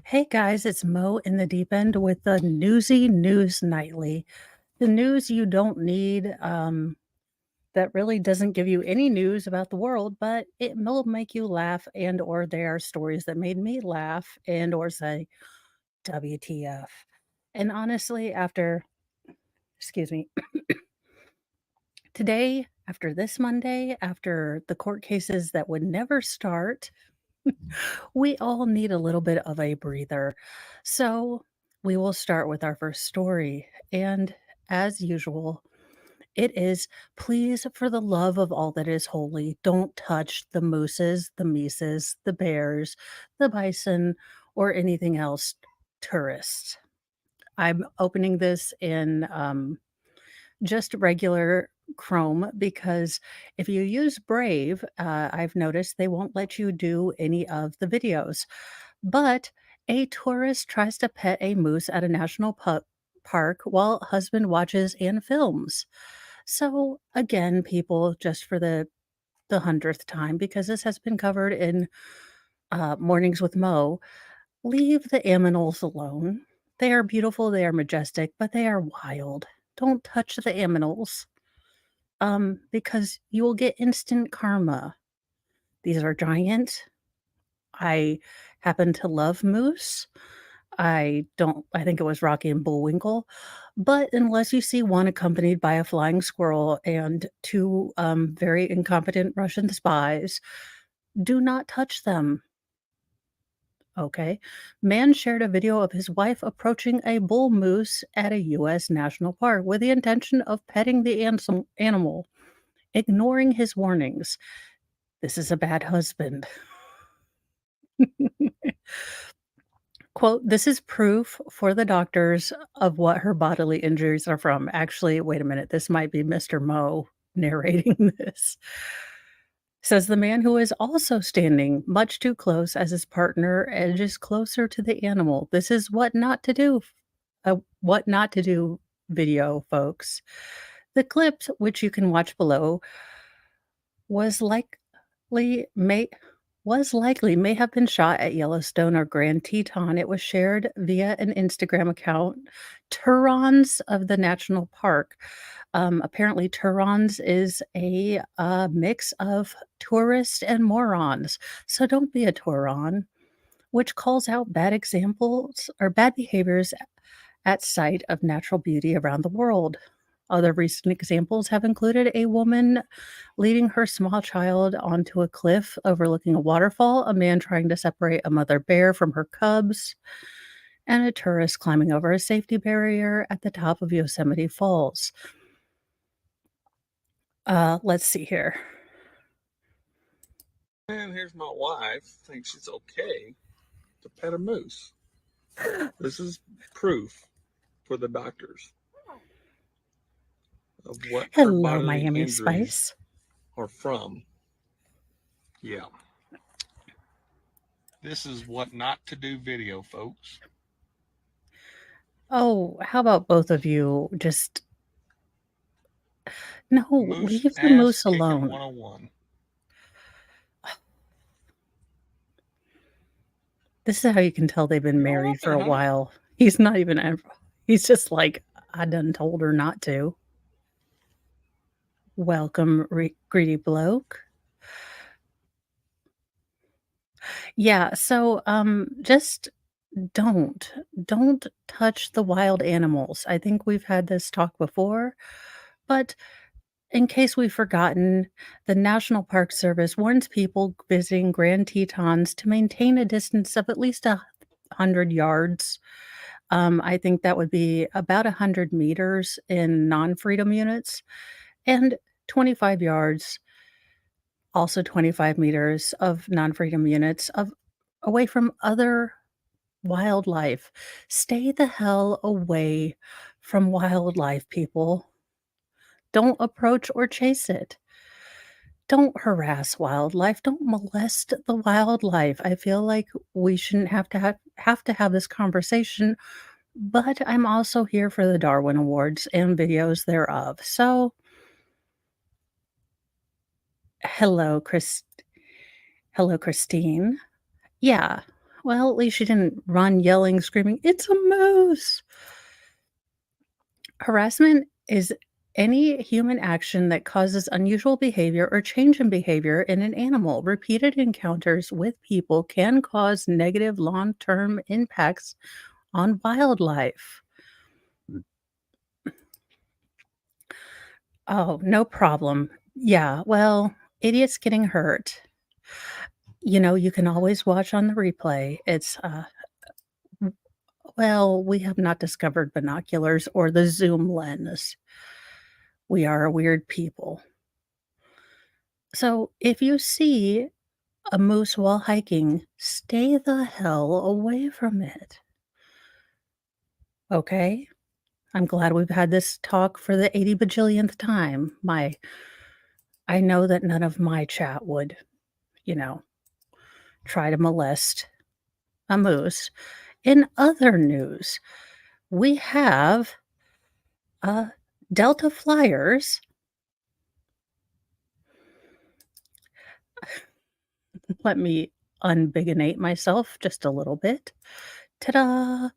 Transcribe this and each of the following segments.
Hey guys, it's Mo in the deep end with the Newsy News Nightly. The news you don't need, that really doesn't give you any news about the world, but it will make you laugh and or there are stories that made me laugh and or say WTF. And honestly, excuse me, today, after this Monday, after the court cases that would never start, we all need a little bit of a breather. So, we will start with our first story. And as usual, it is please, for the love of all that is holy, don't touch the mooses, the mises, the bears, the bison, or anything else tourists. I'm opening this in just regular Chrome because if you use Brave, I've noticed they won't let you do any of the videos. But a tourist tries to pet a moose at a park while husband watches and films. So again, people, just for the hundredth time, because this has been covered in Mornings with Mo, leave the aminals alone. They are beautiful, they are majestic, but they are wild. Don't touch the aminals, because you will get instant karma. These are giant. I happen to love moose. I think it was Rocky and Bullwinkle, but unless you see one accompanied by a flying squirrel and 2, very incompetent Russian spies, do not touch them, okay? Man shared a video of his wife approaching a bull moose at a US national park with the intention of petting the animal, ignoring his warnings. This is a bad husband. Quote, "This is proof for the doctors of what her bodily injuries are from." Actually, wait a minute, this might be Mr. Mo narrating this. Says the man who is also standing much too close as his partner edges closer to the animal. This is what not to do video, folks. The clip, which you can watch below, was likely may may have been shot at Yellowstone or Grand Teton. It was shared via an Instagram account, Turons of the national park. Apparently, Turons is a mix of tourists and morons. So don't be a Turon, which calls out bad examples or bad behaviors at sight of natural beauty around the world. Other recent examples have included a woman leading her small child onto a cliff overlooking a waterfall, a man trying to separate a mother bear from her cubs, and a tourist climbing over a safety barrier at the top of Yosemite Falls. Let's see here. And here's my wife thinks it's okay to pet a moose. This is proof for the doctors of what her Hello, bodily Miami injuries Spice. are from. Yeah. This is what not to do video, folks. Oh, how about both of you just no, Moose leave the ass moose kicking alone. 101. This is how you can tell they've been You all married right for there, a honey? while. He's not even he's just like, "I done told her not to." Welcome, greedy bloke. Yeah, so, just don't, don't touch the wild animals. I think we've had this talk before, but in case we've forgotten, the National Park Service warns people visiting Grand Tetons to maintain a distance of at least 100 yards. I think that would be about 100 meters in non-freedom units and 25 yards, also 25 meters of non-freedom units of away from other wildlife. Stay the hell away from wildlife, people. Don't approach or chase it. Don't harass wildlife. Don't molest the wildlife. I feel like we shouldn't have to have this conversation, but I'm also here for the Darwin Awards and videos thereof. So, hello, Chris. Hello, Christine. Yeah. Well, at least she didn't run yelling, screaming, "It's a moose!" Harassment is any human action that causes unusual behavior or change in behavior in an animal. Repeated encounters with people can cause negative long term impacts on wildlife. Oh, no problem. Yeah, well, idiots getting hurt. You can always watch on the replay. Well, we have not discovered binoculars or the zoom lens. We are a weird people. So if you see a moose while hiking, stay the hell away from it. Okay? I'm glad we've had this talk for the 80 bajillionth time. I know that none of my chat would, you know, try to molest a moose. In other news, we have uh, Delta flyers. Let me unbigonate myself just a little bit. Ta-da!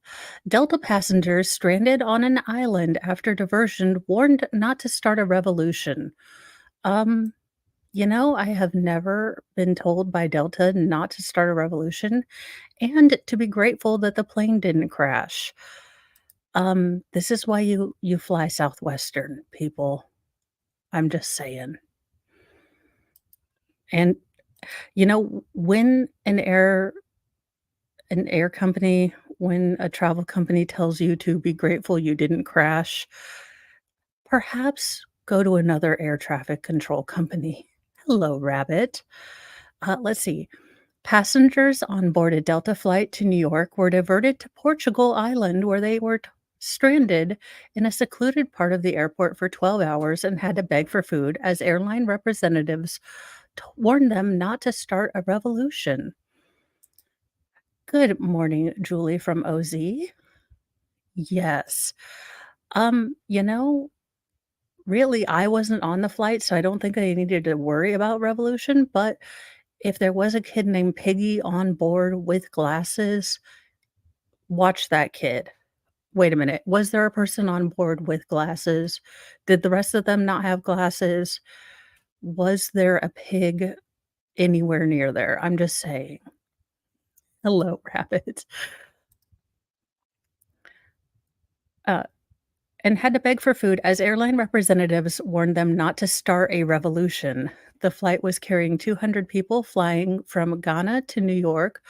Delta passengers stranded on an island after diversion warned not to start a revolution. Um, I have never been told by Delta not to start a revolution and to be grateful that the plane didn't crash. This is why you fly Southwestern, people. I'm just saying. And when an air company, when a travel company tells you to be grateful you didn't crash, perhaps go to another air traffic control company. Hello, rabbit. Let's see. Passengers on board a Delta flight to New York were diverted to Portugal Island, where they were stranded in a secluded part of the airport for 12 hours and had to beg for food as airline representatives warned them not to start a revolution. Good morning, Julie from OZ. Yes. Um, you know, really, I wasn't on the flight, so I don't think I needed to worry about revolution, but if there was a kid named Piggy on board with glasses, watch that kid. Wait a minute, was there a person on board with glasses? Did the rest of them not have glasses? Was there a pig anywhere near there? I'm just saying. Hello, rabbit. Uh, and had to beg for food as airline representatives warned them not to start a revolution. The flight was carrying 200 people flying from Ghana to New York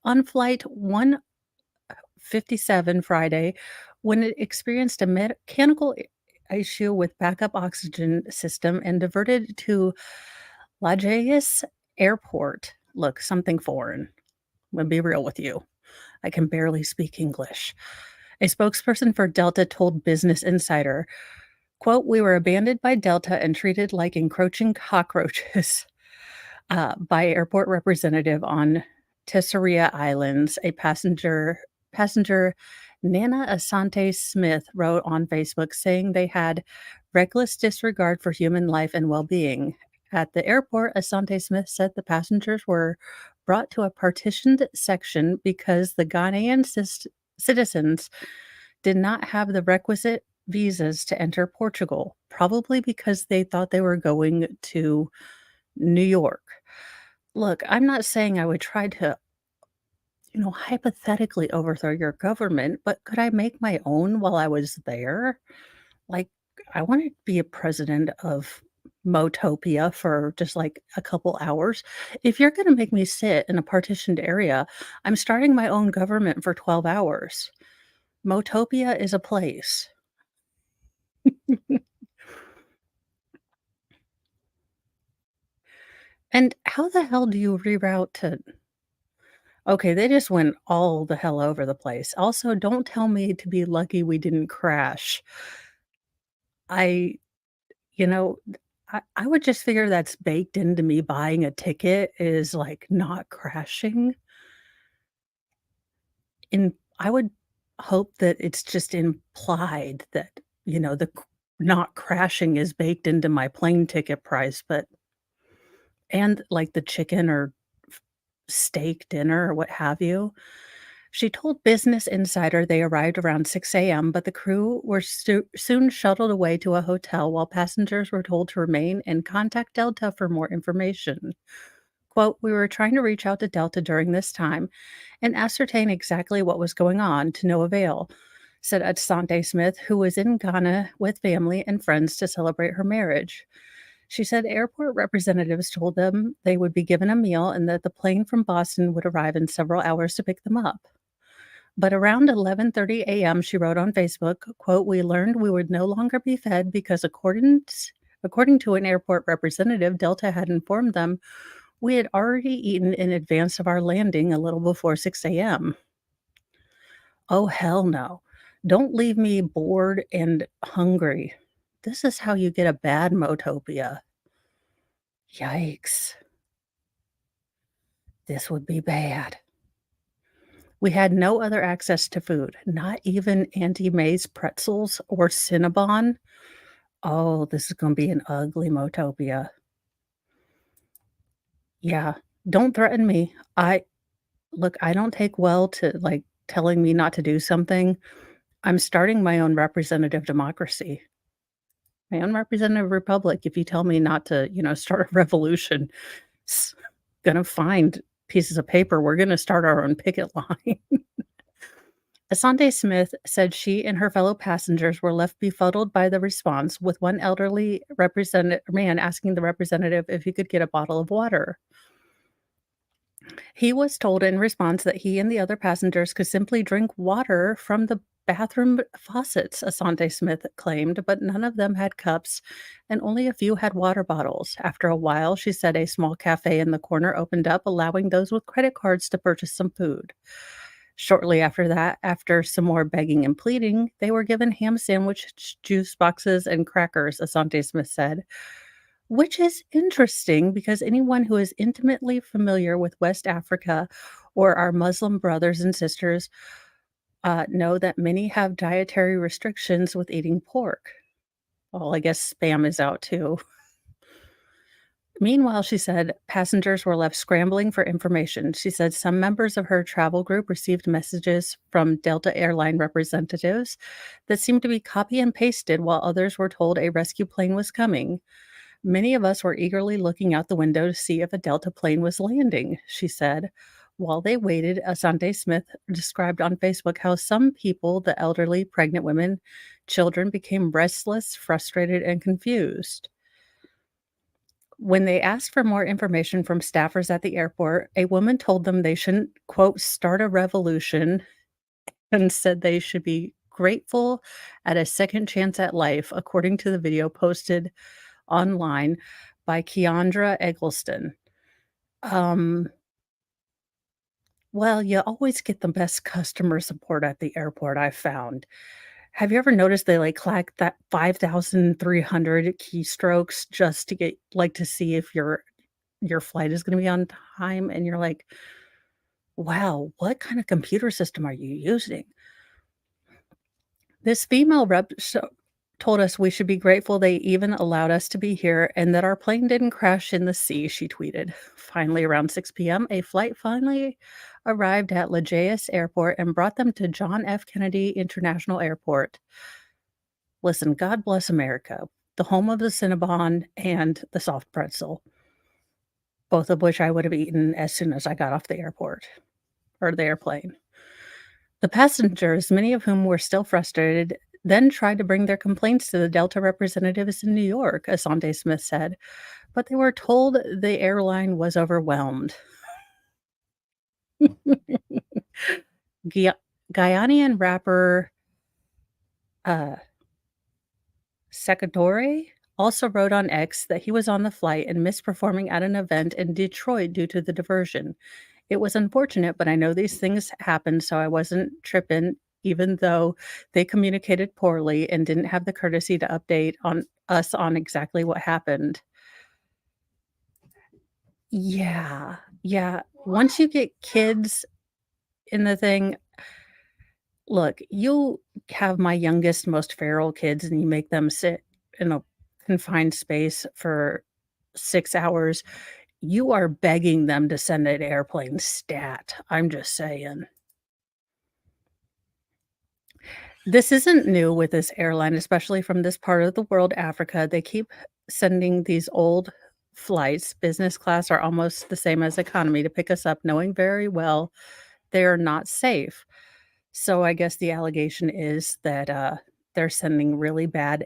on flight 157 Friday when it experienced a mechanical issue with backup oxygen system and diverted to Lajeas Airport. Look, something foreign. I'm gonna be real with you. I can barely speak English. A spokesperson for Delta told Business Insider, quote, "We were abandoned by Delta and treated like encroaching cockroaches," by airport representative on Tesseria Islands. A passenger Nana Asante Smith wrote on Facebook saying they had reckless disregard for human life and well-being. At the airport, Asante Smith said the passengers were brought to a partitioned section because the Ghanaian citizens did not have the requisite visas to enter Portugal, probably because they thought they were going to New York. Look, I'm not saying I would try to, hypothetically overthrow your government, but could I make my own while I was there? Like, I want to be a president of Motopia for just like a couple hours. If you're going to make me sit in a partitioned area, I'm starting my own government for 12 hours. Motopia is a place. And how the hell do you reroute to Okay, they just went all the hell over the place. Also, don't tell me to be lucky we didn't crash. I you know, I would just figure that's baked into me buying a ticket is, like, not crashing. And I would hope that it's just implied that, the not crashing is baked into my plane ticket price, but and, like, the chicken or steak dinner or what have you. She told Business Insider they arrived around 6 a.m., but the crew were soon shuttled away to a hotel while passengers were told to remain and contact Delta for more information. Quote, "We were trying to reach out to Delta during this time and ascertain exactly what was going on to no avail," said Asante Smith, who was in Ghana with family and friends to celebrate her marriage. She said airport representatives told them they would be given a meal and that the plane from Boston would arrive in several hours to pick them up. But around 11:30 a.m., she wrote on Facebook, quote, "We learned we would no longer be fed because according to an airport representative, Delta had informed them we had already eaten in advance of our landing a little before 6 a.m. Oh, hell no. Don't leave me bored and hungry. This is how you get a bad motopia. Yikes. This would be bad. We had no other access to food, not even Auntie May's pretzels or Cinnabon. Oh, this is gonna be an ugly motopia. Yeah, don't threaten me. I don't take well to, like, telling me not to do something. I'm starting my own representative democracy, my own representative republic. If you tell me not to, start a revolution, s gonna find pieces of paper. We're gonna start our own picket line. Asante Smith said she and her fellow passengers were left befuddled by the response, with one elderly man asking the representative if he could get a bottle of water. He was told in response that he and the other passengers could simply drink water from the bathroom faucets, Asante Smith claimed, but none of them had cups and only a few had water bottles. After a while, she said a small cafe in the corner opened up, allowing those with credit cards to purchase some food. Shortly after that, after some more begging and pleading, they were given ham sandwich, juice boxes, and crackers, Asante Smith said, which is interesting because anyone who is intimately familiar with West Africa or our Muslim brothers and sisters know that many have dietary restrictions with eating pork. Well, I guess spam is out too. Meanwhile, she said passengers were left scrambling for information. She said some members of her travel group received messages from Delta airline representatives that seemed to be copy and pasted, while others were told a rescue plane was coming. Many of us were eagerly looking out the window to see if a Delta plane was landing, she said. While they waited, Asante Smith described on Facebook how some people, the elderly, pregnant women, children, became restless, frustrated, and confused. When they asked for more information from staffers at the airport, a woman told them they shouldn't, quote, "start a revolution," and said they should be grateful at a second chance at life, according to the video posted online by Keandra Eggleston. Um, well, you always get the best customer support at the airport, I've found. Have you ever noticed they, like, clack that 5,300 keystrokes just to get like, to see if your flight is gonna be on time, and you're like, "Wow, what kind of computer system are you using?" This female rep told us we should be grateful they even allowed us to be here and that our plane didn't crash in the sea, she tweeted. Finally, around 6 p.m., a flight finally arrived at LaJaez Airport and brought them to John F. Kennedy International Airport. Listen, God bless America, the home of the Cinnabon and the soft pretzel, both of which I would have eaten as soon as I got off the airport or the airplane. The passengers, many of whom were still frustrated, then tried to bring their complaints to the Delta representatives in New York, Asante Smith said, but they were told the airline was overwhelmed. Guyanian rapper uh, Secadore also wrote on X that he was on the flight and missed performing at an event in Detroit due to the diversion. It was unfortunate, but I know these things happen, so I wasn't tripping, even though they communicated poorly and didn't have the courtesy to update on us on exactly what happened. Yeah, yeah. Once you get kids in the thing, look, you have my youngest, most feral kids, and you make them sit in a confined space for 6 hours. You are begging them to send an airplane stat. I'm just saying. This isn't new with this airline, especially from this part of the world, Africa. They keep sending these old flights, business class are almost the same as economy, to pick us up, knowing very well they are not safe. So I guess the allegation is that they're sending really bad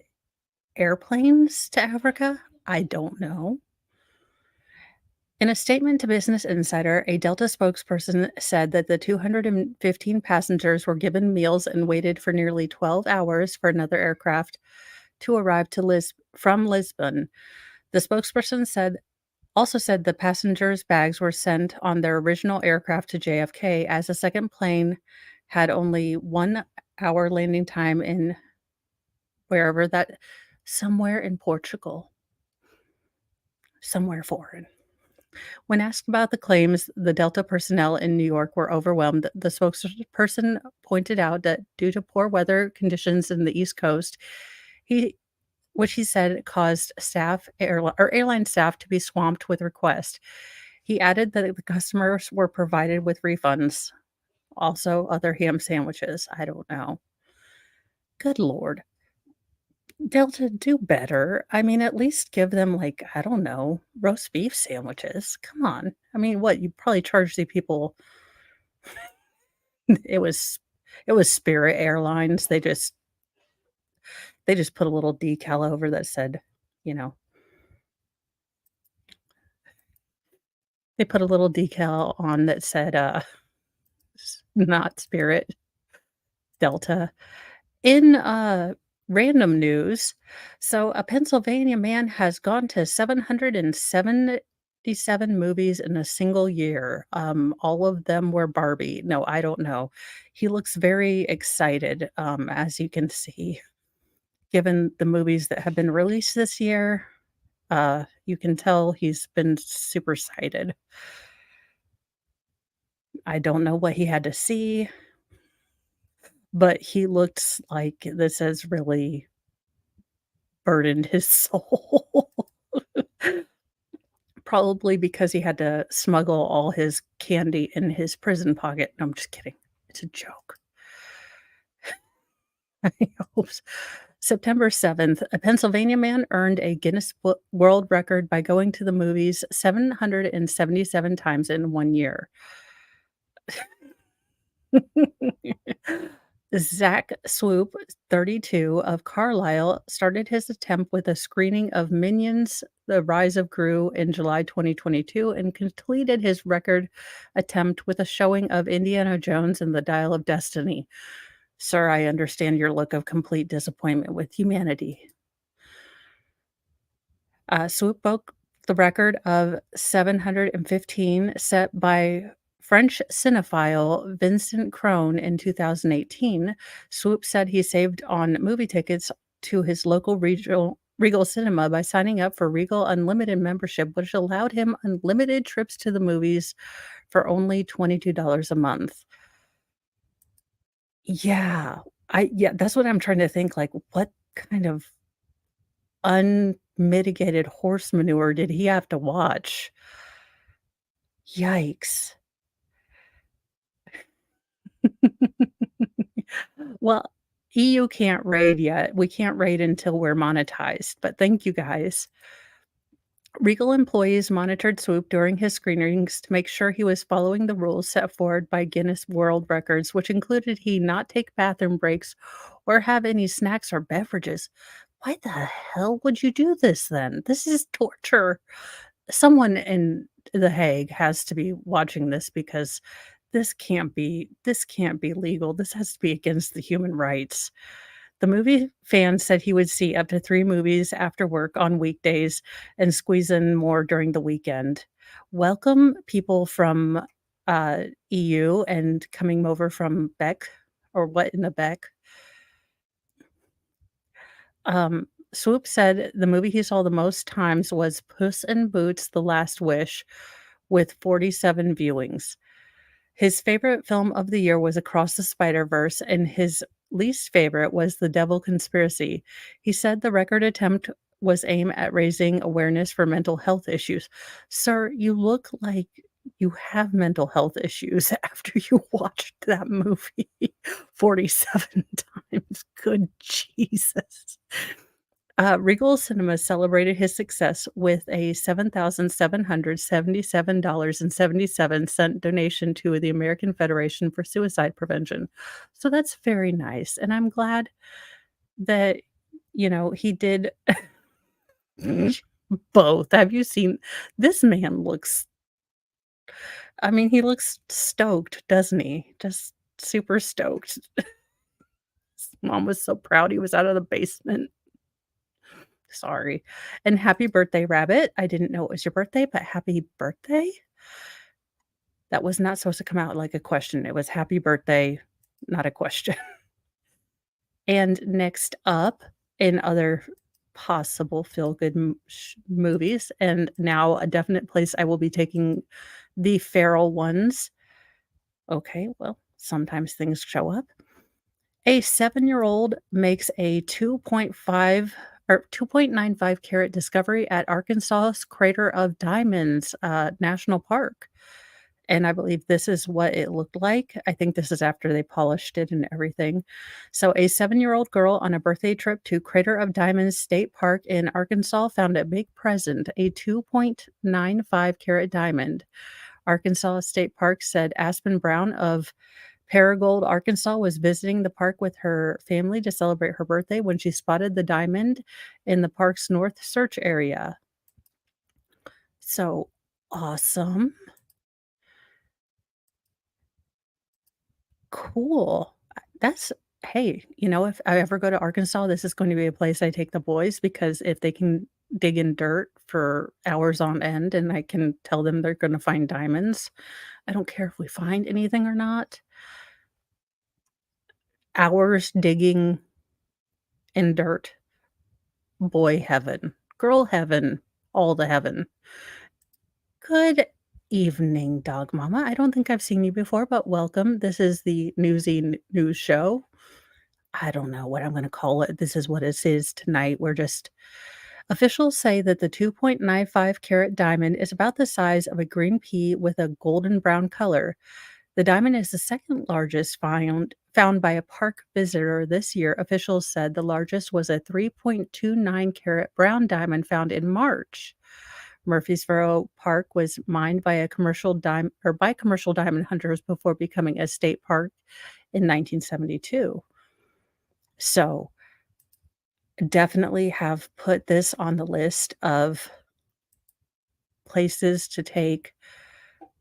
airplanes to Africa. I don't know. In a statement to Business Insider, a Delta spokesperson said that the 215 passengers were given meals and waited for nearly 12 hours for another aircraft to arrive from Lisbon. The spokesperson also said the passengers' bags were sent on their original aircraft to JFK, as a second plane had only 1 hour landing time in wherever that somewhere in Portugal, somewhere foreign. When asked about the claims the Delta personnel in New York were overwhelmed, the spokesperson pointed out that due to poor weather conditions in the East Coast, he which he said caused airline staff to be swamped with requests. He added that the customers were provided with refunds, also other ham sandwiches. I don't know. Good Lord. Delta, do better. I mean, at least give them, like, I don't know, roast beef sandwiches. Come on. I mean, what, you probably charged the people it was Spirit Airlines. They just put a little decal over that said, you know, they put a little decal on that said, not Spirit, Delta. In, random news, so a Pennsylvania man has gone to 777 movies in a single year. All of them were Barbie. No, I don't know. He looks very excited, as you can see, given the movies that have been released this year. You can tell he's been super excited. I don't know what he had to see, but he looks like this has really burdened his soul. Probably because he had to smuggle all his candy in his prison pocket. No, I'm just kidding. It's a joke. I hope s September 7th, a Pennsylvania man earned a Guinness World Record by going to the movies 777 times in 1 year. Zach Swoop, 32, of Carlisle, started his attempt with a screening of Minions: The Rise of Gru in July 2022 and completed his record attempt with a showing of Indiana Jones and the Dial of Destiny. Sir, I understand your look of complete disappointment with humanity. Swoop broke the record of 715 set by French cinephile Vincent Crone in 2018. Swoop said he saved on movie tickets to his local Regal Cinema by signing up for Regal Unlimited membership, which allowed him unlimited trips to the movies for only $22 a month. Yeah, that's what I'm trying to think, like, what kind of unmitigated horse manure did he have to watch? Yikes. Well, EU can't raid yet. We can't raid until we're monetized, but thank you guys. Regal employees monitored Swoop during his screenings to make sure he was following the rules set forward by Guinness World Records, which included he not take bathroom breaks or have any snacks or beverages. Why the hell would you do this then? This is torture. Someone in The Hague has to be watching this because this can't be legal. This has to be against the human rights. The movie fan said he would see up to 3 movies after work on weekdays and squeeze in more during the weekend. Welcome people from, EU and coming over from Beck, or what in the Beck. Swoop said the movie he saw the most times was Puss in Boots: The Last Wish, with 47 viewings. His favorite film of the year was Across the Spider-Verse, and his least favorite was The Devil Conspiracy. He said the record attempt was aimed at raising awareness for mental health issues. Sir, you look like you have mental health issues after you watched that movie 47 times. Good Jesus. Regal Cinemas celebrated his success with a $7,777.77 donation to the American Federation for Suicide Prevention. So that's very nice, and I'm glad that, he did both. Have you seen this man looks I mean, he looks stoked, doesn't he? Just super stoked. His mom was so proud he was out of the basement. Sorry. And happy birthday, rabbit. I didn't know it was your birthday, but happy birthday? That was not supposed to come out like a question. It was happy birthday, not a question. And next up, in other possible feel-good movies, and now a definite place I will be taking the feral ones. Okay, well, sometimes things show up. A 7-year-old makes a 2.5 or 2.95 carat discovery at Arkansas's Crater of Diamonds, National Park. And I believe this is what it looked like. I think this is after they polished it and everything. So a 7-year-old girl on a birthday trip to Crater of Diamonds State Park in Arkansas found a big present, a 2.95 carat diamond. Arkansas State Park said Aspen Brown of Paragould, Arkansas, was visiting the park with her family to celebrate her birthday when she spotted the diamond in the park's north search area. So awesome. Cool. That's hey, if I ever go to Arkansas, this is going to be a place I take the boys because if they can dig in dirt for hours on end and I can tell them they're gonna find diamonds, I don't care if we find anything or not. Hours digging in dirt, boy heaven, girl heaven, all the heaven. Good evening, dog mama. I don't think I've seen you before, but welcome. This is the Newsy News Show. I don't know what I'm gonna call it. This is what it is tonight. We're just officials say that the 2.95 carat diamond is about the size of a green pea with a golden brown color. The diamond is the second largest found by a park visitor this year. Officials said the largest was a 3.29 carat brown diamond found in March. Murfreesboro Park was mined by commercial diamond hunters before becoming a state park in 1972. So, definitely have put this on the list of places to take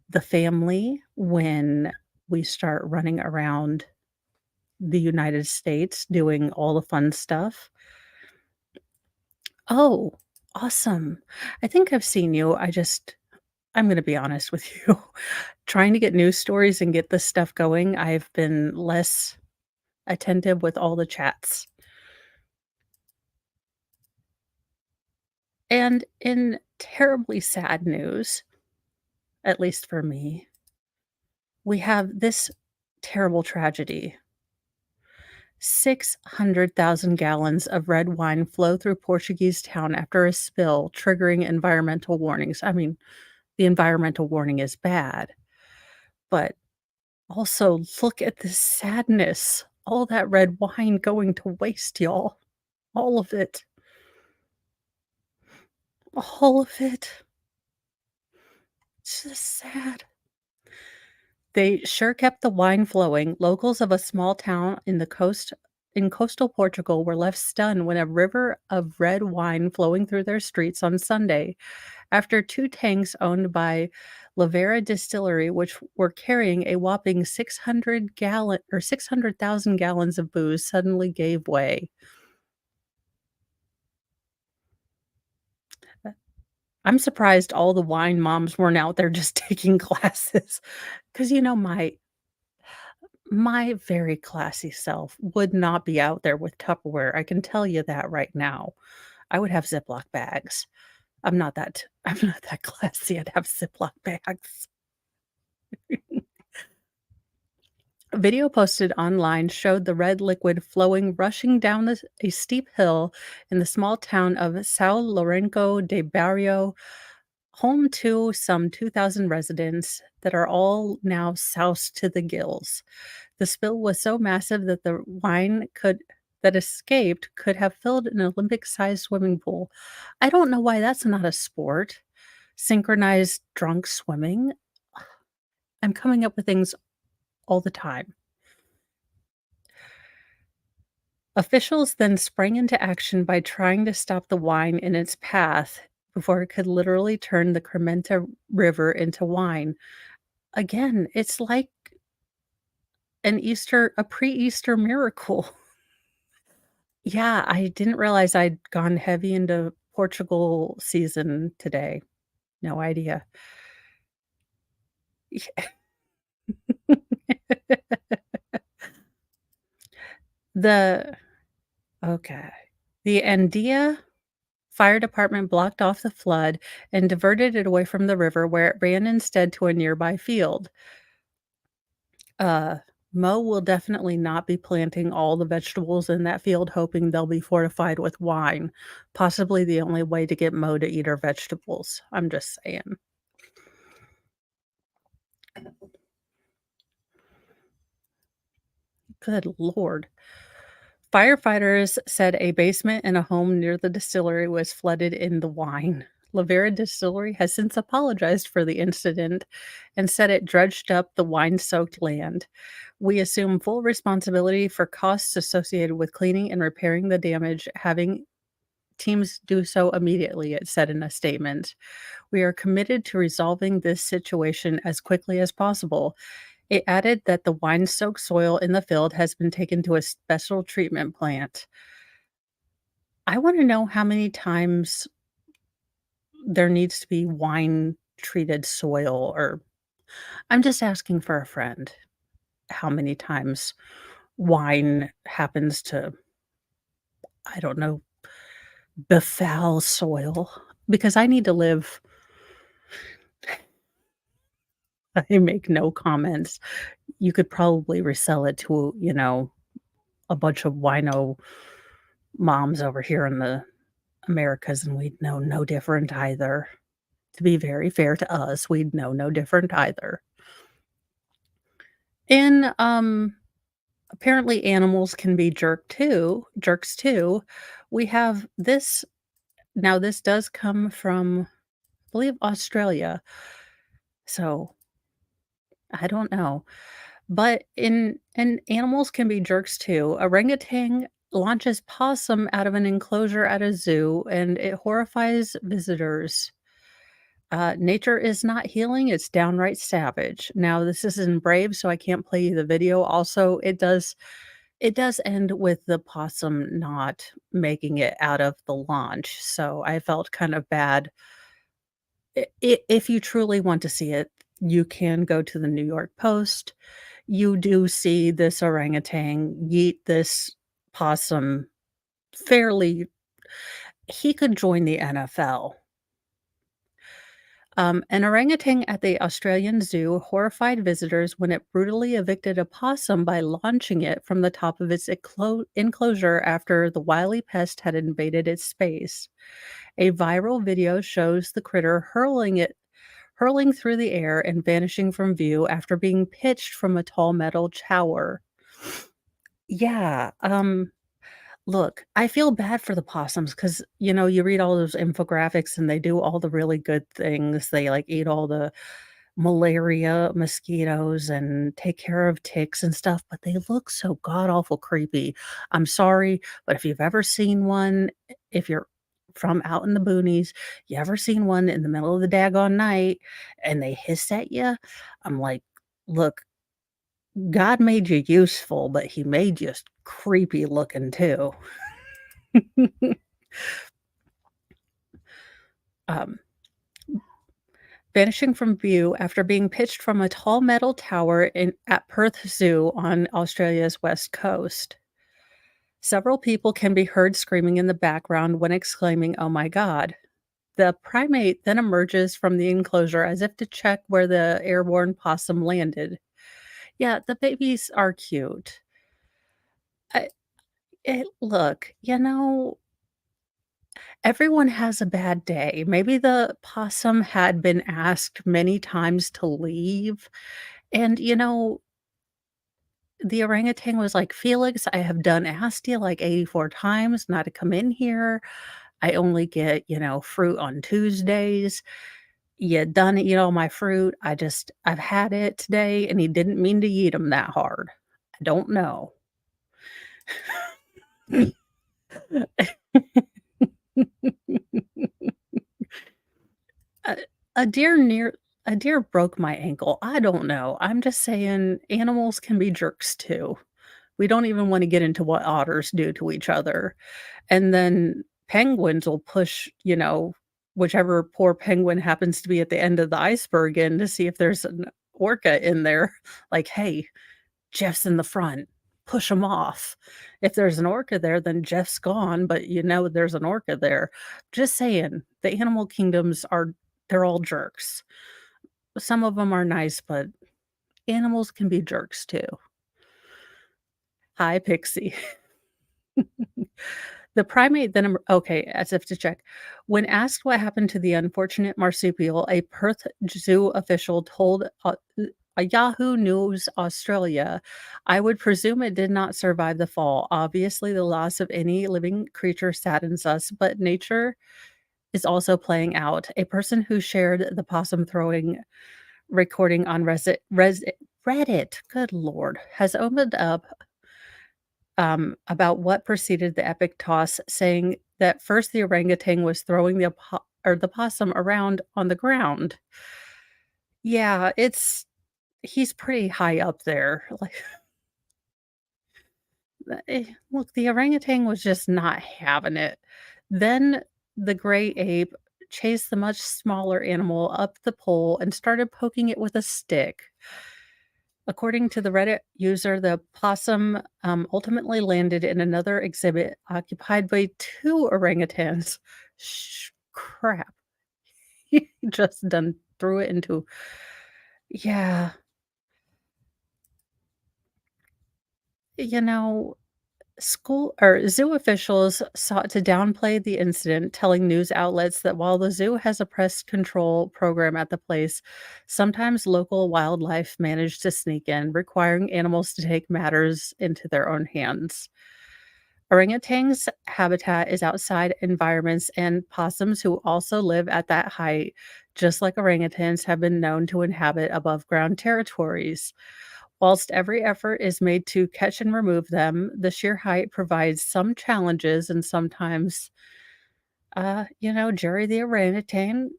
the family when we start running around the United States doing all the fun stuff. Oh, awesome. I think I've seen you. I'm gonna be honest with you. Trying to get news stories and get this stuff going, I've been less attentive with all the chats. And in terribly sad news, at least for me, we have this terrible tragedy. 600,000 gallons of red wine flow through Portuguese town after a spill, triggering environmental warnings. I mean, the environmental warning is bad, but also look at the sadness. All that red wine going to waste, y'all. All of it. All of it. It's just sad. They sure kept the wine flowing. Locals of a small town in coastal Portugal were left stunned when a river of red wine flowing through their streets on Sunday after two tanks owned by Lavera Distillery, which were carrying a whopping 600,000 gallons of booze, suddenly gave way. I'm surprised all the wine moms weren't out there just taking classes, because my very classy self would not be out there with Tupperware, I can tell you that right now. I would have Ziploc bags. I'm not that classy, I'd have Ziploc bags. A video posted online showed the red liquid flowing, rushing down a steep hill in the small town of São Lourenço de Barrio, home to some 2,000 residents that are all now soused to the gills. The spill was so massive that the wine that escaped could have filled an Olympic-sized swimming pool. I don't know why that's not a sport. Synchronized drunk swimming. I'm coming up with things all the time. Officials then sprang into action by trying to stop the wine in its path before it could literally turn the Crementa River into wine. Again, it's like a pre-Easter miracle. Yeah, I didn't realize I'd gone heavy into Portugal season today. No idea. The okay. The Andia Fire department blocked off the flood and diverted it away from the river, where it ran instead to a nearby field. Uh, Mo will definitely not be planting all the vegetables in that field, hoping they'll be fortified with wine. Possibly the only way to get Mo to eat her vegetables. I'm just saying. Good lord. Firefighters said a basement in a home near the distillery was flooded in the wine. Lavera Distillery has since apologized for the incident and said it dredged up the wine-soaked land. We assume full responsibility for costs associated with cleaning and repairing the damage, having teams do so immediately, it said in a statement. We are committed to resolving this situation as quickly as possible. It added that the wine-soaked soil in the field has been taken to a special treatment plant. I wanna know how many times there needs to be wine-treated soil, or I'm just asking for a friend, how many times wine happens to, I don't know, befoul soil, because I need to live. I make no comments. You could probably resell it to, a bunch of wino moms over here in the Americas, and we'd know no different either. To be very fair to us, we'd know no different either. And, apparently animals can be jerks too. We have this now this does come from, I believe, Australia, so I don't know. But and animals can be jerks too. Orangutan launches possum out of an enclosure at a zoo, and it horrifies visitors. Nature is not healing, it's downright savage. Now, this is in Brave, so I can't play you the video. Also, it does end with the possum not making it out of the launch, so I felt kind of bad. If you truly want to see it, you can go to the New York Post. You do see this orangutan yeet this possum fairly. He could join the NFL. An orangutan at the Australian Zoo horrified visitors when it brutally evicted a possum by launching it from the top of its enclosure after the wily pest had invaded its space. A viral video shows the critter hurling through the air and vanishing from view after being pitched from a tall metal tower. Yeah, look, I feel bad for the possums because, you read all those infographics and they do all the really good things. They, like, eat all the malaria mosquitoes and take care of ticks and stuff, but they look so god awful creepy. I'm sorry, but if you've ever seen one, if you're from out in the boonies, you ever seen one in the middle of the daggone night and they hiss at you, I'm like, "Look, God made you useful, but he made you creepy looking too." Um, Vanishing from view after being pitched from a tall metal tower at Perth Zoo on Australia's west coast. Several people can be heard screaming in the background when exclaiming, "Oh my God." The primate then emerges from the enclosure as if to check where the airborne possum landed. Yeah, the babies are cute. I look, everyone has a bad day. Maybe the possum had been asked many times to leave, and, the orangutan was like, "Felix, I have done asked you like 84 times not to come in here. I only get, fruit on Tuesdays. You done eat all my fruit. I've had it today, and he didn't mean to eat them that hard. I don't know." A a deer near a deer broke my ankle. I don't know. I'm just saying animals can be jerks too. We don't even wanna get into what otters do to each other. And then penguins will push, whichever poor penguin happens to be at the end of the iceberg in to see if there's an orca in there. Like, "Hey, Jeff's in the front. Push him off." If there's an orca there, then Jeff's gone, but there's an orca there. Just saying, the animal kingdoms they're all jerks. Some of them are nice, but animals can be jerks too. Hi, Pixie. The primate then okay, as if to check. When asked what happened to the unfortunate marsupial, a Perth zoo official told a Yahoo News Australia, "I would presume it did not survive the fall. Obviously, the loss of any living creature saddens us, but nature is also playing out." A person who shared the possum throwing recording on Reddit, good lord, has opened up about what preceded the epic toss, saying that first the orangutan was throwing the possum around on the ground. Yeah, he's pretty high up there. Like, look, the orangutan was just not having it. Then the gray ape chased the much smaller animal up the pole and started poking it with a stick. According to the Reddit user, the possum ultimately landed in another exhibit occupied by two orangutans. Crap. He just done threw it into. Yeah. You know, School or zoo officials sought to downplay the incident, telling news outlets that while the zoo has a pest control program at the place, sometimes local wildlife manage to sneak in, requiring animals to take matters into their own hands. Orangutans' habitat is outside environments, and possums, who also live at that height, just like orangutans, have been known to inhabit above ground territories. Whilst every effort is made to catch and remove them, the sheer height provides some challenges, and sometimes, Jerry the orangutan,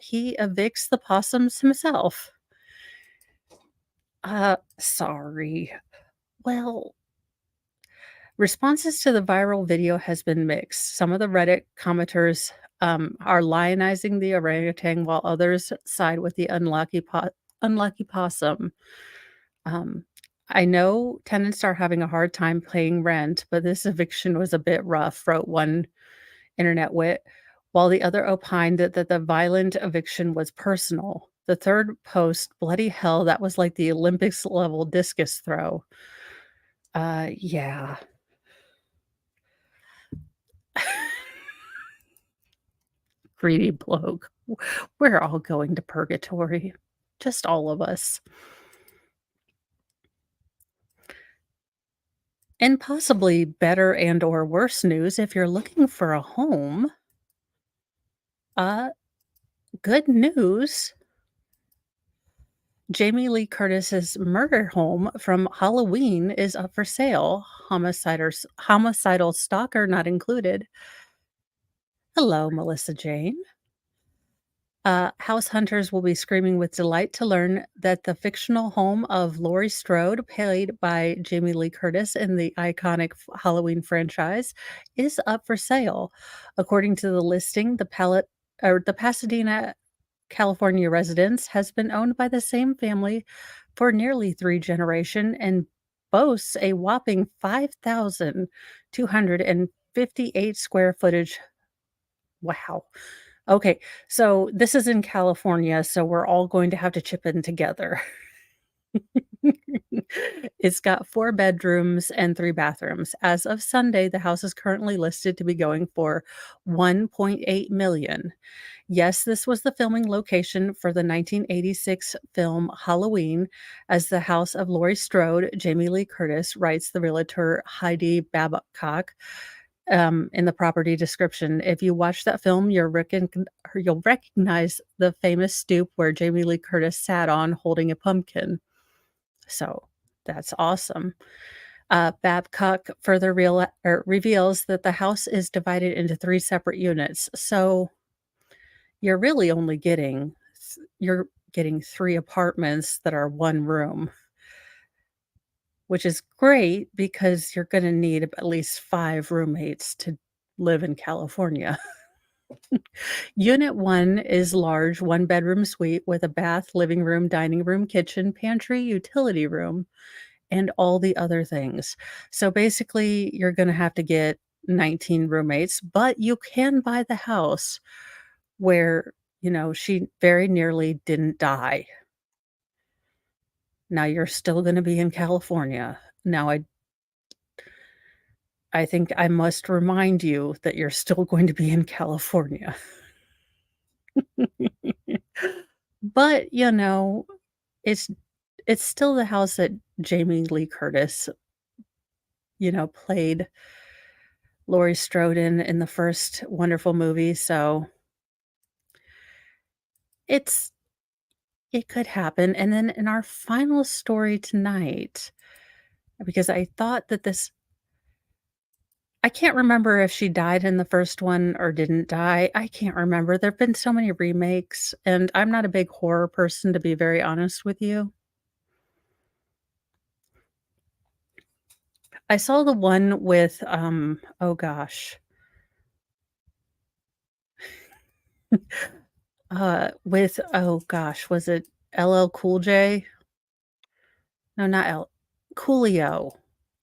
he evicts the possums himself. Sorry. Well, responses to the viral video has been mixed. Some of the Reddit commenters are lionizing the orangutan, while others side with the unlucky possum. Um, I know tenants are having a hard time paying rent, but this eviction was a bit rough, wrote one internet wit, while the other opined that the violent eviction was personal. The third post, bloody hell, that was like the Olympics level discus throw. Yeah. Greedy bloke. We're all going to purgatory. Just all of us. And possibly better and or worse news if you're looking for a home. Uh, Good news. Jamie Lee Curtis's murder home from Halloween is up for sale. Homicidal stalker not included. Hello, Melissa Jane. House hunters will be screaming with delight to learn that the fictional home of Laurie Strode, played by Jamie Lee Curtis in the iconic Halloween franchise, is up for sale. According to the listing, the Pasadena, California residence has been owned by the same family for nearly 3 generations and boasts a whopping 5,258 square footage. Wow. Okay, so this is in California, so we're all going to have to chip in together. It's got 4 bedrooms and 3 bathrooms. As of Sunday, the house is currently listed to be going for 1.8 million. Yes, this was the filming location for the 1986 film Halloween, as the house of Laurie Strode, Jamie Lee Curtis, writes the realtor Heidi Babcock in the property description. If you watch that film, you'll recognize the famous stoop where Jamie Lee Curtis sat on holding a pumpkin. So that's awesome. Babcock further reveals that the house is divided into 3 separate units. So you're really only you're getting 3 apartments that are 1 room, which is great because you're gonna need at least 5 roommates to live in California. Unit 1 is large 1-bedroom suite with a bath, living room, dining room, kitchen, pantry, utility room, and all the other things. So basically, you're gonna have to get 19 roommates, but you can buy the house where, she very nearly didn't die. Now you're still gonna be in California. Now I think I must remind you that you're still going to be in California. But, it's it's still the house that Jamie Lee Curtis, played Laurie Strode in the first Wonderful movie, so it's it could happen, and then in our final story tonight, because I thought that this I can't remember if she died in the first one or didn't die, I can't remember, there've been so many remakes, and I'm not a big horror person, to be very honest with you. I saw the one with, oh gosh, oh gosh, was it LL Cool J? No, not L Coolio.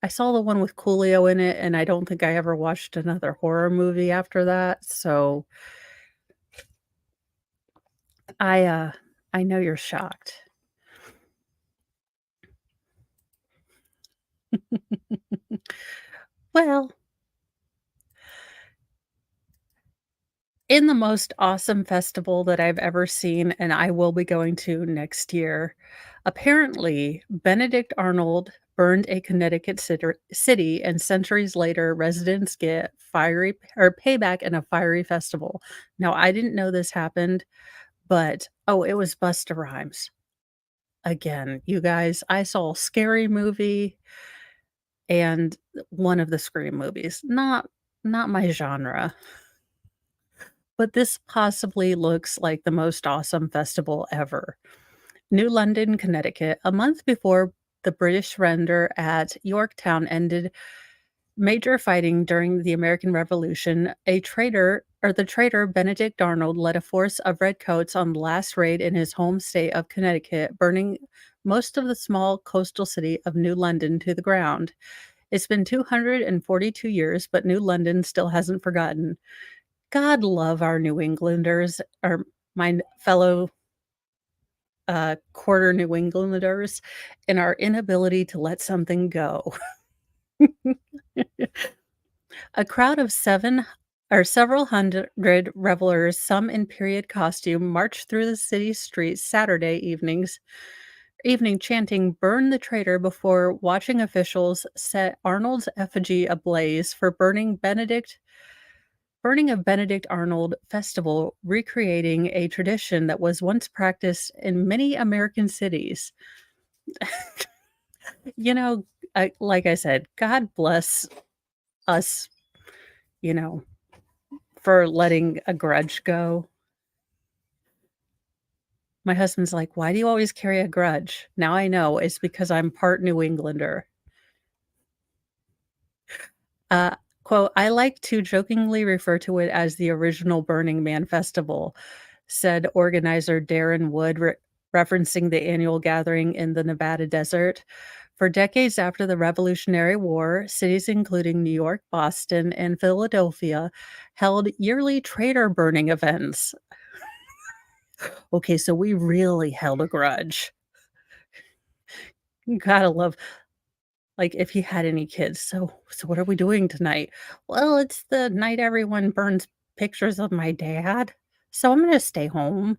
I saw the one with Coolio in it, and I don't think I ever watched another horror movie after that, so I, uh I know you're shocked. Well, in the most awesome festival that I've ever seen, and I will be going to next year, apparently, Benedict Arnold burned a Connecticut city, and centuries later, residents get fiery or payback in a fiery festival. Now, I didn't know this happened, but oh, it was Busta Rhymes. Again, you guys, I saw Scary Movie and one of the Scream movies. Not my genre. But this possibly looks like the most awesome festival ever. New London, Connecticut. A month before the British surrender at Yorktown ended major fighting during the American Revolution, the traitor Benedict Arnold led a force of redcoats on the last raid in his home state of Connecticut, burning most of the small coastal city of New London to the ground. It's been 242 years, but New London still hasn't forgotten. God love our New Englanders, or my fellow quarter New Englanders, and our inability to let something go. A crowd of several hundred revelers, some in period costume, marched through the city's streets Saturday evening chanting "Burn the traitor" before watching officials set Arnold's effigy ablaze for Burning of Benedict Arnold Festival, recreating a tradition that was once practiced in many American cities. You know, like I said, God bless us, you know, for letting a grudge go. My husband's like, "Why do you always carry a grudge?" Now I know it's because I'm part New Englander. Uh, quote, "I like to jokingly refer to it as the original Burning Man Festival," said organizer Darren Wood, referencing the annual gathering in the Nevada desert. For decades after the Revolutionary War, cities including New York, Boston, and Philadelphia held yearly traitor burning events. Okay, so we really held a grudge. Gotta love like, if he had any kids, "So what are we doing tonight?" "Well, it's the night everyone burns pictures of my dad, so I'm gonna stay home."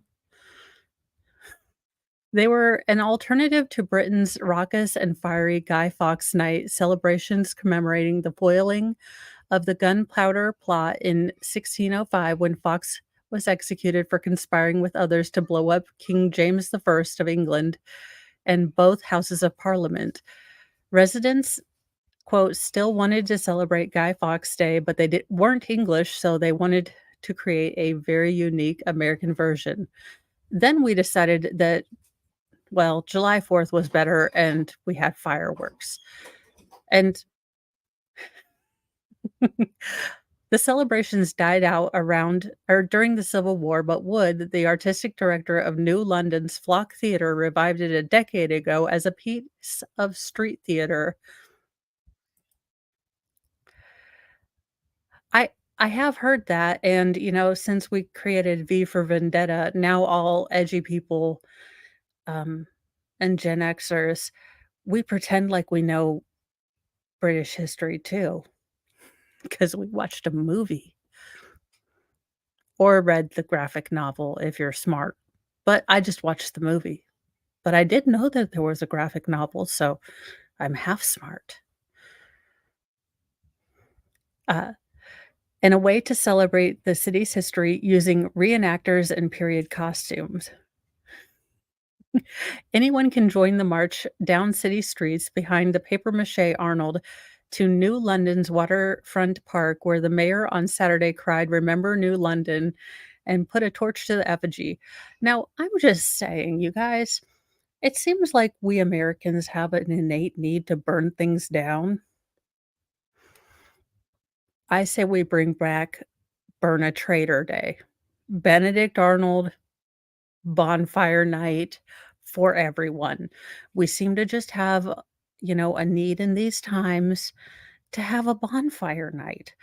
They were an alternative to Britain's raucous and fiery Guy Fawkes Night celebrations commemorating the foiling of the Gunpowder Plot in 1605 when Fawkes was executed for conspiring with others to blow up King James the First of England and both houses of parliament. Residents, quote, "still wanted to celebrate Guy Fawkes Day, but weren't English, so they wanted to create a very unique American version. Then we decided that, well, July 4th was better, and we had fireworks." And the celebrations died out around or during the Civil War, but Wood, the artistic director of New London's Flock Theatre, revived it a decade ago as a piece of street theater. I I have heard that, and, since we created V for Vendetta, now all edgy people, um, and Gen Xers, we pretend like we know British history too, because we watched a movie or read the graphic novel if you're smart. But I just watched the movie. But I did know that there was a graphic novel, so I'm half smart. Uh, and a way to celebrate the city's history using reenactors and period costumes. Anyone can join the march down city streets behind the papier-mâché Arnold to New London's waterfront park, where the mayor on Saturday cried, "Remember New London," and put a torch to the effigy. Now, I'm just saying, you guys, it seems like we Americans have an innate need to burn things down. I say we bring back Burn a Traitor Day. Benedict Arnold bonfire night for everyone. We seem to just have, a need in these times to have a bonfire night.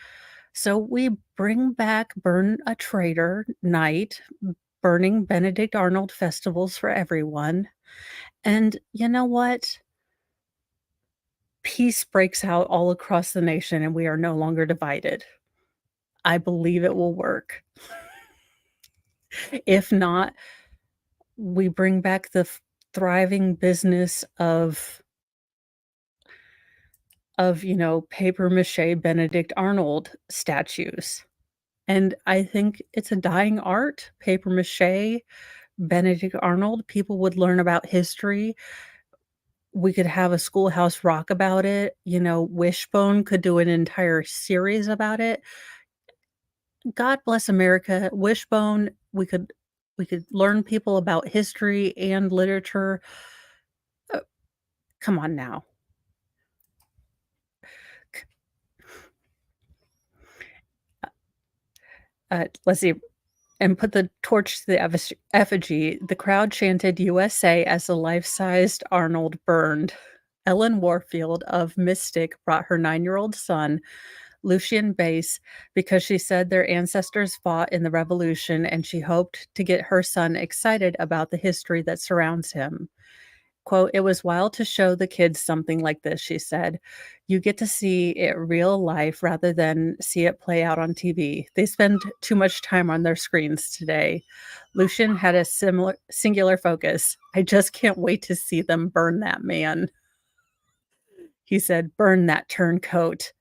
So we bring back Burn a Traitor night, burning Benedict Arnold festivals for everyone. And you know what? Peace breaks out all across the nation and we are no longer divided. I believe it will work. If not, we bring back the thriving business of, paper mache Benedict Arnold statues. And I think it's a dying art, paper mache Benedict Arnold. People would learn about history. We could have a Schoolhouse Rock about it. Wishbone could do an entire series about it. God bless America. Wishbone, we could learn people about history and literature. Uh, Come on now. Let's see. And put the torch to the effigy. The crowd chanted USA as the life-sized Arnold burned. Ellen Warfield of Mystic brought her 9-year-old son, Lucian Bass, because she said their ancestors fought in the Revolution and she hoped to get her son excited about the history that surrounds him. Quote, "It was wild to show the kids something like this," she said. "You get to see it real life rather than see it play out on TV. They spend too much time on their screens today." Lucian had a singular focus. "I just can't wait to see them burn that man." He said, "Burn that turncoat."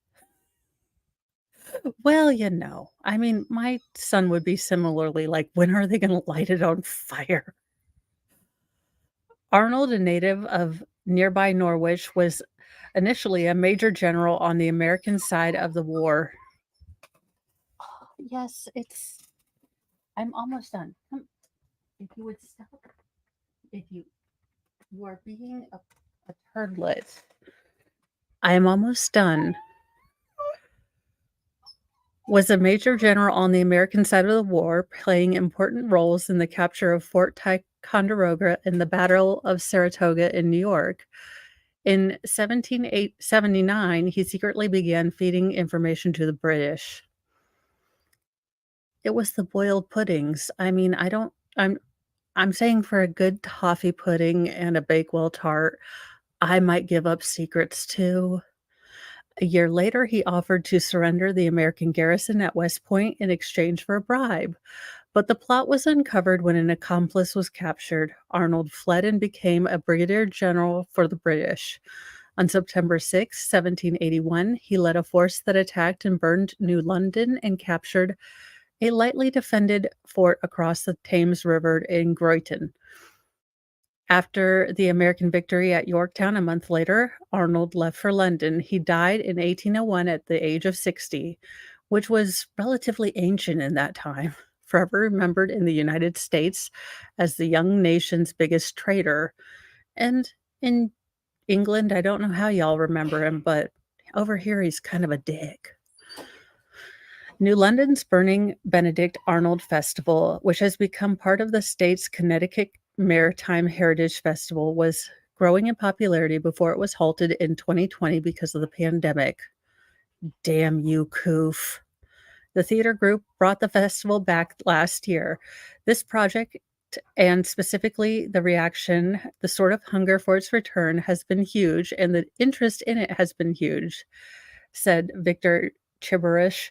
Well, I mean, my son would be similarly like, when are they gonna light it on fire? Arnold, a native of nearby Norwich, was initially a major general on the American side of the war. Yes, I'm almost done. If you would stop, if you are being a turdlet. I am almost done. Was a major general on the American side of the war, playing important roles in the capture of Fort Ticonderoga and the Battle of Saratoga in New York. In 1779, he secretly began feeding information to the British. It was the boiled puddings. I mean, I don't I'm saying for a good toffee pudding and a Bakewell tart, I might give up secrets too. A year later, he offered to surrender the American garrison at West Point in exchange for a bribe. But the plot was uncovered when an accomplice was captured. Arnold fled and became a brigadier general for the British. On September 6, 1781, he led a force that attacked and burned New London and captured a lightly defended fort across the Thames River in Groyton. After the American victory at Yorktown a month later, Arnold left for London. He died in 1801 at the age of 60, which was relatively ancient in that time, forever remembered in the United States as the young nation's biggest trader. And in England, I don't know how y'all remember him, but over here he's kind of a dick. New London's Burning Benedict Arnold Festival, which has become part of the state's Connecticut Maritime Heritage Festival, was growing in popularity before it was halted in 2020 because of the pandemic. Damn you, Coof. The theater group brought the festival back last year. This project, and specifically the reaction, the sort of hunger for its return, has been huge, and the interest in it has been huge, said Victor Chiburish,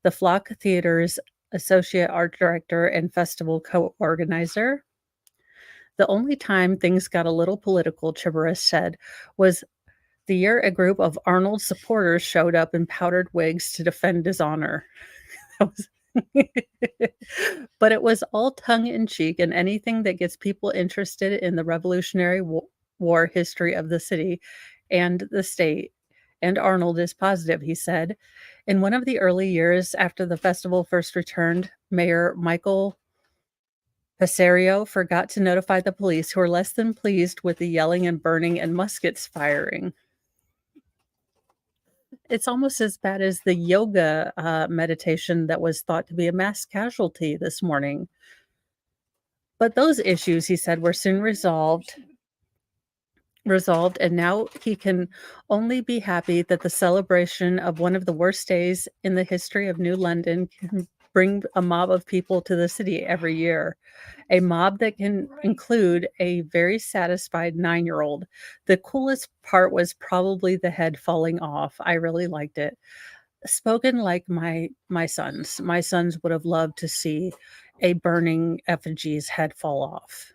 the Flock Theater's associate art director and festival co-organizer. The only time things got a little political, Chiburish said, was the year a group of Arnold's supporters showed up in powdered wigs to defend his honor. But it was all tongue in cheek, and anything that gets people interested in the Revolutionary War history of the city and the state. And Arnold is positive, he said. In one of the early years after the festival first returned, Mayor Michael Pesario forgot to notify the police, who were less than pleased with the yelling and burning and muskets firing. It's almost as bad as the yoga meditation that was thought to be a mass casualty this morning. But those issues, he said, were soon resolved, and now he can only be happy that the celebration of one of the worst days in the history of New London can bring a mob of people to the city every year. A mob that can include a very satisfied 9-year-old. The coolest part was probably the head falling off. I really liked it. Spoken like my sons. My sons would have loved to see a burning effigy's head fall off.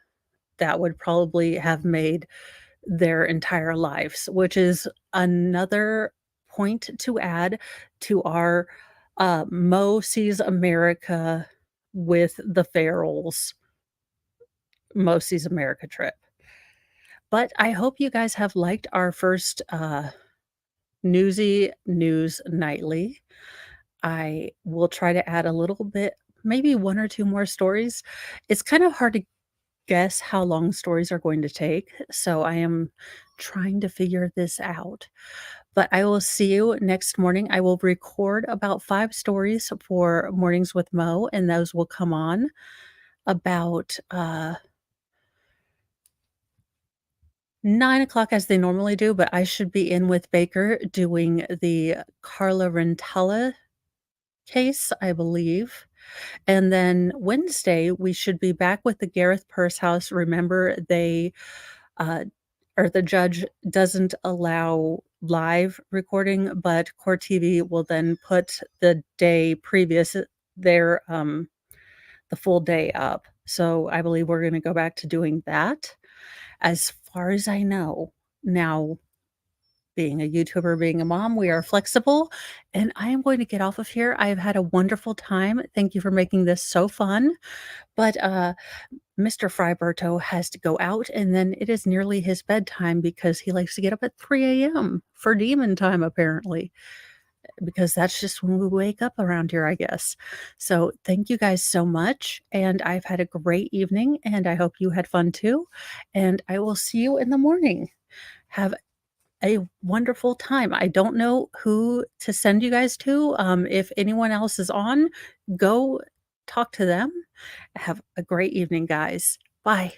That would probably have made their entire lives, which is another point to add to our Mo Sees America with the Ferals Mo Sees America trip. But I hope you guys have liked our first Newsy News Nightly. I will try to add a little bit, maybe 1 or 2 more stories. It's kind of hard to guess how long stories are going to take, so I am trying to figure this out. But I will see you next morning. I will record about 5 stories for Mornings with Mo, and those will come on about 9 o'clock as they normally do, but I should be in with Baker doing the Carla Rentala case, I believe. And then Wednesday, we should be back with the Gareth Purse House. Remember, they or the judge doesn't allow live recording, but Court TV will then put the day previous their the full day up. So I believe we're going to go back to doing that. As far as I know, now being a YouTuber, being a mom, we are flexible, and I am going to get off of here. I have had a wonderful time. Thank you for making this so fun. But Mr. Freiberto has to go out, and then it is nearly his bedtime because he likes to get up at 3 a.m. for demon time, apparently, because that's just when we wake up around here, I guess. So thank you guys so much, and I've had a great evening, and I hope you had fun too, and I will see you in the morning. Have a wonderful time. I don't know who to send you guys to. If anyone else is on, go talk to them. Have a great evening, guys. Bye.